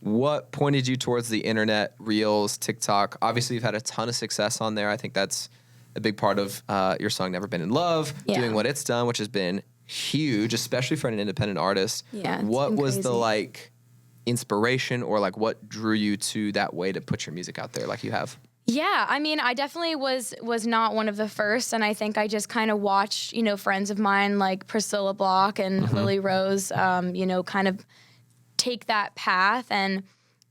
what pointed you towards the internet, Reels, TikTok? Obviously, you've had a ton of success on there. I think that's a big part of your song Never Been in Love, doing what it's done, which has been huge, especially for an independent artist. Yeah, what was the like inspiration or like what drew you to that way to put your music out there like you have? Yeah, I mean, I definitely was not one of the first, and I think I just kind of watched, you know, friends of mine like Priscilla Block and Lily Rose, you know, kind of take that path, and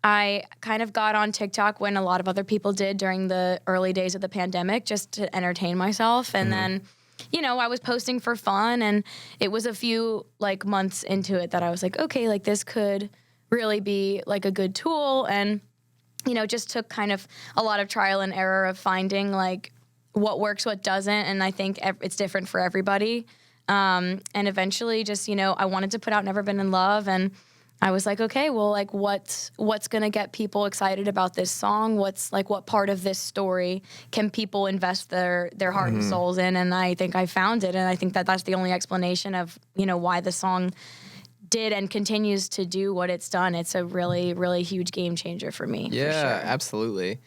I kind of got on TikTok when a lot of other people did during the early days of the pandemic just to entertain myself, and then, you know, I was posting for fun, and it was a few like months into it that I was like, okay, like this could really be like a good tool, and you know, just took kind of a lot of trial and error of finding like what works, what doesn't. And I think it's different for everybody. And eventually just, you know, I wanted to put out Never Been in Love. And I was like, okay, well, like what's going to get people excited about this song? What's like, what part of this story can people invest their heart and souls in? And I think I found it. And I think that that's the only explanation of, you know, why the song did and continues to do what it's done. It's a really, really huge game changer for me. Yeah, for sure. Absolutely.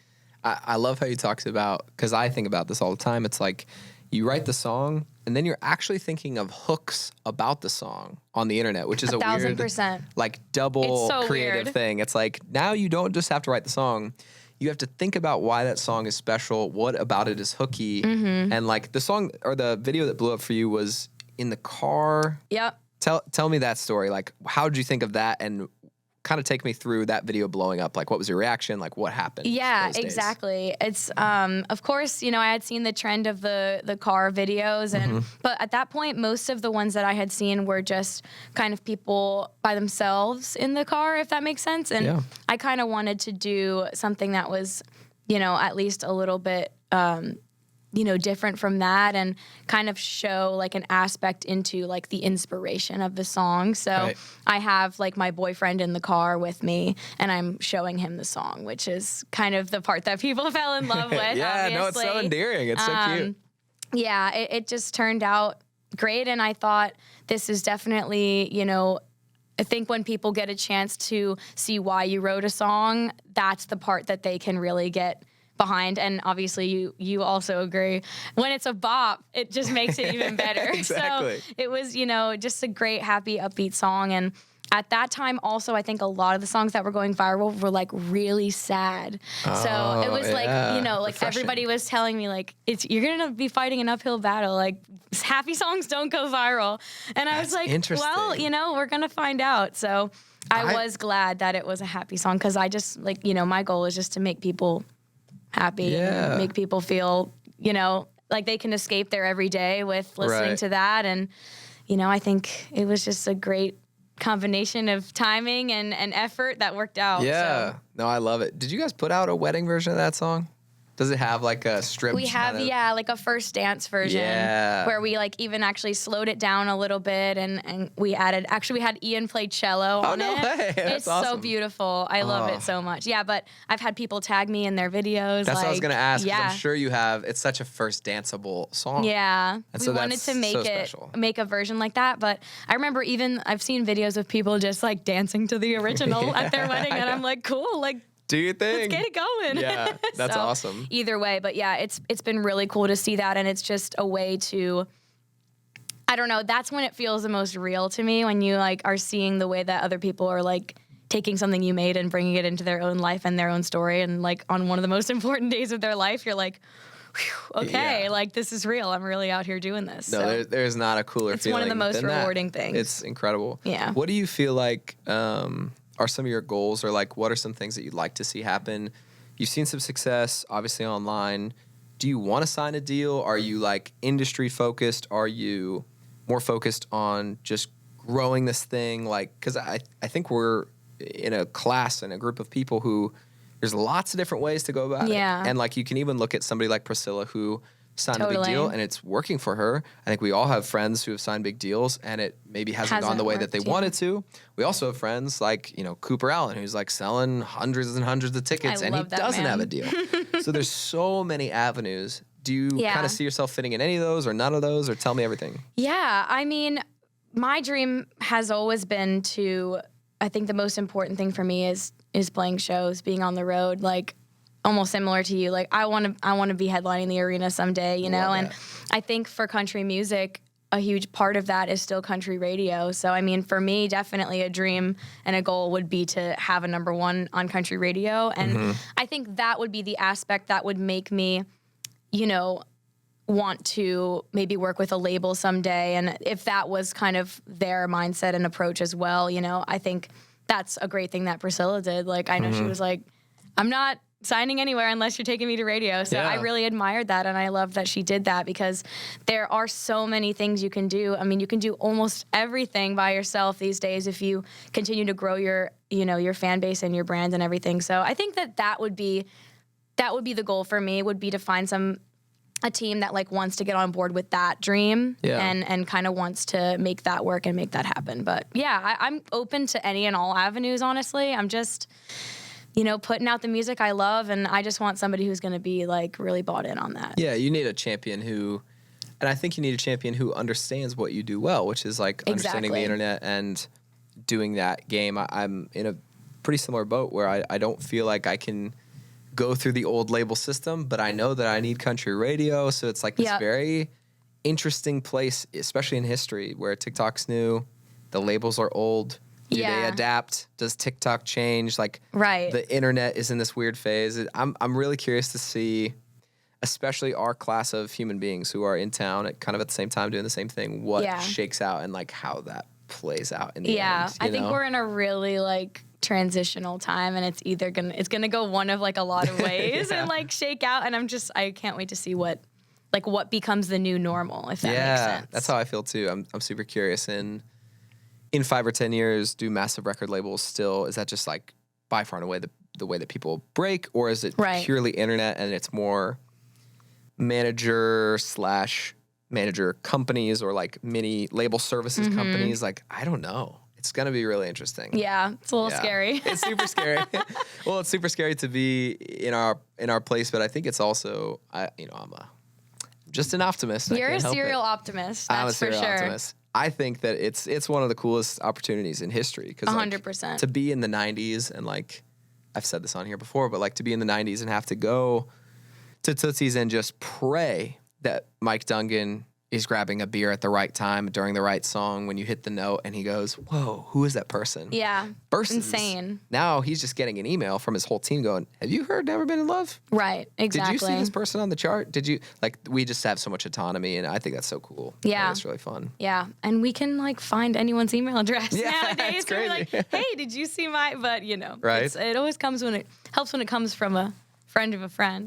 I love how you talked about, because I think about this all the time. It's like you write the song and then you're actually thinking of hooks about the song on the internet, which is a weird, 1,000%. like double so creative weird. thing. It's like now you don't just have to write the song. You have to think about why that song is special, what about it is hooky. And like the song or the video that blew up for you was in the car. Yep. Tell me that story. Like, how did you think of that? And kind of take me through that video blowing up. Like, what was your reaction? Like, what happened? Yeah, those days? exactly. It's, of course, you know, I had seen the trend of the car videos, and but at that point, most of the ones that I had seen were just kind of people by themselves in the car, if that makes sense. And I kind of wanted to do something that was, you know, at least a little bit, you know, different from that, and kind of show like an aspect into like the inspiration of the song. So I have like my boyfriend in the car with me and I'm showing him the song, which is kind of the part that people fell in love with. Yeah, no, it's so endearing. It's so cute. Yeah, it just turned out great. And I thought this is definitely, you know, I think when people get a chance to see why you wrote a song, that's the part that they can really get behind. And obviously you also agree, when it's a bop, it just makes it even better. Exactly. So it was, you know, just a great, happy, upbeat song. And at that time also, I think a lot of the songs that were going viral were like really sad. So it was like, you know, like refreshing. Everybody was telling me like, you're going to be fighting an uphill battle. Like happy songs don't go viral. And I was like, well, you know, we're going to find out. So I was glad that it was a happy song, because I just like, you know, my goal is just to make people happy and make people feel, you know, like they can escape their everyday with listening to that. And, you know, I think it was just a great combination of timing and effort that worked out. Yeah. So. No, I love it. Did you guys put out a wedding version of that song? Does it have like a strip? We have, like a first dance version where we like even actually slowed it down a little bit, and we added, we had Ian play cello on it. Way. It's awesome. so beautiful. I love it so much. Yeah, but I've had people tag me in their videos. That's what I was going to ask. Yeah. I'm sure you have. It's such a first danceable song. Yeah. And we so wanted to make a version like that, but I remember I've seen videos of people just like dancing to the original at their wedding, and I'm like, cool, like, do your thing. Let's get it going. Yeah, that's awesome. Either way, but yeah, it's been really cool to see that, and it's just a way to, I don't know, that's when it feels the most real to me, when you like are seeing the way that other people are like taking something you made and bringing it into their own life and their own story, and like on one of the most important days of their life, you're like, okay, like this is real. I'm really out here doing this. No, so there's not a cooler feeling. It's one of the most rewarding things. It's incredible. Yeah. What do you feel like are some of your goals, or like what are some things that you'd like to see happen? You've seen some success, obviously online. Do you want to sign a deal? Are you like industry focused? Are you more focused on just growing this thing? Like, because I think we're in a class and a group of people who there's lots of different ways to go about it. And like you can even look at somebody like Priscilla who signed a big deal and it's working for her. I think we all have friends who have signed big deals and it maybe hasn't gone the way that they wanted to. We also have friends like, you know, Cooper Allen, who's like selling hundreds and hundreds of tickets and he doesn't have a deal. So there's so many avenues. Do you kind of see yourself fitting in any of those or none of those, or tell me everything? Yeah, I mean, my dream has always been to, I think the most important thing for me is is playing shows, being on the road, like almost similar to you. Like I want to be headlining the arena someday, you know? And I think for country music, a huge part of that is still country radio. So, I mean, for me, definitely a dream and a goal would be to have a number one on country radio. And I think that would be the aspect that would make me, you know, want to maybe work with a label someday. And if that was kind of their mindset and approach as well, you know, I think that's a great thing that Priscilla did. Like, I know she was like, I'm not signing anywhere unless you're taking me to radio. So I really admired that, and I love that she did that, because there are so many things you can do. I mean, you can do almost everything by yourself these days if you continue to grow your, you know, your fan base and your brand and everything. So I think that would be the goal for me, would be to find a team that like wants to get on board with that dream and kind of wants to make that work and make that happen. But yeah, I'm open to any and all avenues, honestly. I'm just, you know, putting out the music I love, and I just want somebody who's going to be like really bought in on that. Yeah, you need a champion and I think you need a champion who understands what you do well, which is like understanding the internet and doing that game. I'm in a pretty similar boat where I don't feel like I can go through the old label system, but I know that I need country radio. So it's like this very interesting place, especially in history, where TikTok's new, the labels are old. Do they adapt? Does TikTok change? Like, the internet is in this weird phase. I'm really curious to see, especially our class of human beings who are in town at kind of at the same time doing the same thing, what shakes out and like how that plays out in the end. I think we're in a really like transitional time, and it's either gonna go one of like a lot of ways and like shake out. And I can't wait to see what becomes the new normal, if that makes sense. That's how I feel too. I'm super curious. And in 5 or 10 years, do massive record labels still, is that just like by far and away the way that people break, or is it purely internet and it's more manager companies or like mini label services companies? Like, I don't know. It's going to be really interesting. Yeah, it's a little scary. It's super scary. Well, it's super scary to be in our place, but I think it's also, I'm just an optimist. You're a serial optimist. That's I'm a serial for sure. optimist. I think that it's one of the coolest opportunities in history, because 100%. To be in the 90s, and like I've said this on here before, but like to be in the 90s and have to go to Tootsie's and just pray that Mike Dungan is grabbing a beer at the right time during the right song when you hit the note and he goes, whoa, who is that person? Yeah. Versus insane. Now he's just getting an email from his whole team going, have you heard Never Been in Love? Right, exactly. Did you see this person on the chart? Did you, like, we just have so much autonomy, and I think that's so cool. Yeah. It's really fun. Yeah, and we can like find anyone's email address nowadays. It's crazy. We're like, hey, did you see but you know, right? It always comes when it helps when it comes from a friend of a friend.